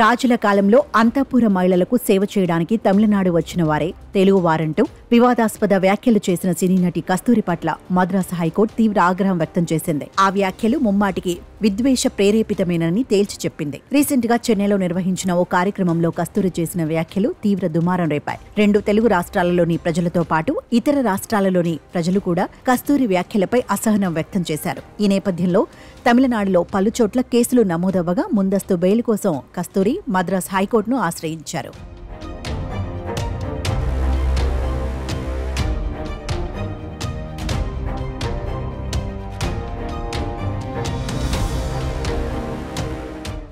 రాజుల కాలంలో అంతఃపుర మహిళలకు సేవ చేయడానికి తమిళనాడు వచ్చిన వారే తెలుగు వారంటూ వివాదాస్పద వ్యాఖ్యలు చేసిన సినీ నటి కస్తూరి పట్ల మద్రాసు హైకోర్టు తీవ్ర ఆగ్రహం వ్యక్తం చేసింది. ఆ వ్యాఖ్యలు ముమ్మాటికి విద్వేష ప్రేరేపితమేనని తేల్చి చెప్పింది. రీసెంట్ గా చెన్నైలో నిర్వహించిన ఓ కార్యక్రమంలో కస్తూరి చేసిన వ్యాఖ్యలు తీవ్ర దుమారం రేపాయి. 2 తెలుగు రాష్ట్రాలలోని ప్రజలతో పాటు ఇతర రాష్ట్రాలలోని ప్రజలు కూడా కస్తూరి వ్యాఖ్యలపై అసహనం వ్యక్తం చేశారు. ఈ నేపథ్యంలో తమిళనాడులో పలుచోట్ల కేసులు నమోదవ్వగా ముందస్తు బెయిల్ కోసం కస్తూరి మద్రాస్ హైకోర్టును ఆశ్రయించారు.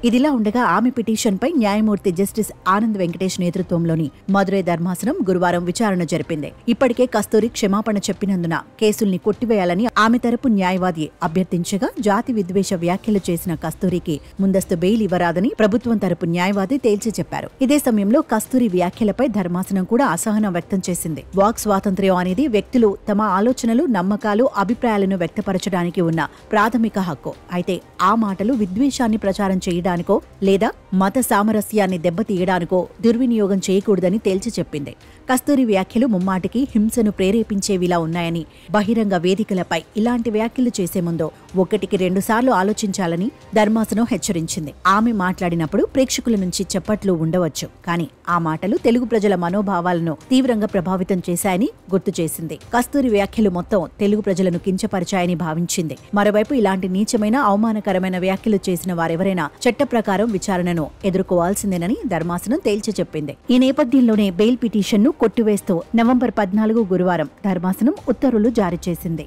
ఇదిలా ఉండగా ఆమె పిటిషన్పై న్యాయమూర్తి జస్టిస్ ఆనంద్ వెంకటేష్ నేతృత్వంలోని మదురై ధర్మాసనం గురువారం విచారణ జరిపింది. ఇప్పటికే కస్తూరి క్షమాపణ చెప్పినందున కేసుల్ని కొట్టివేయాలని ఆమె తరపు న్యాయవాది అభ్యర్థించగా జాతి విద్వేష వ్యాఖ్యలు చేసిన కస్తూరికి ముందస్తు బెయిల్ ఇవ్వరాదని ప్రభుత్వం తరపు న్యాయవాది తేల్చి చెప్పారు. ఇదే సమయంలో కస్తూరి వ్యాఖ్యలపై ధర్మాసనం కూడా అసహనం వ్యక్తం చేసింది. వాక్ స్వాతంత్ర్యం అనేది వ్యక్తులు తమ ఆలోచనలు, నమ్మకాలు, అభిప్రాయాలను వ్యక్తపరచడానికి ఉన్న ప్రాథమిక హక్కు. అయితే ఆ మాటలు విద్వేషాన్ని ప్రచారం చేయడానికి లేదా మత సామరస్యాన్ని దెబ్బతీయడానికో దుర్వినియోగం చేయకూడదని తేల్చి చెప్పింది. కస్తూరి వ్యాఖ్యలు ముమ్మాటికి హింసను ప్రేరేపించేవిలా ఉన్నాయని, బహిరంగ వేదికలపై ఇలాంటి వ్యాఖ్యలు చేసే ముందు 1-2 సార్లు ఆలోచించాలని ధర్మాసనం హెచ్చరించింది. ఆమె మాట్లాడినప్పుడు ప్రేక్షకుల నుంచి చప్పట్లు ఉండవచ్చు, కానీ ఆ మాటలు తెలుగు ప్రజల మనోభావాలను తీవ్రంగా ప్రభావితం చేశాయని గుర్తు చేసింది. కస్తూరి వ్యాఖ్యలు మొత్తం తెలుగు ప్రజలను కించపరిచాయని భావించింది. మరోవైపు ఇలాంటి నీచమైన, అవమానకరమైన వ్యాఖ్యలు చేసిన వారెవరైనా చట్ట ప్రకారం విచారణను ఎదుర్కోవాల్సిందేనని ధర్మాసనం తేల్చి చెప్పింది. ఈ నేపథ్యంలోనే బెయిల్ పిటిషన్ను కొట్టివేస్తూ నవంబర్ 14 గురువారం ధర్మాసనం ఉత్తర్వులు జారీ చేసింది.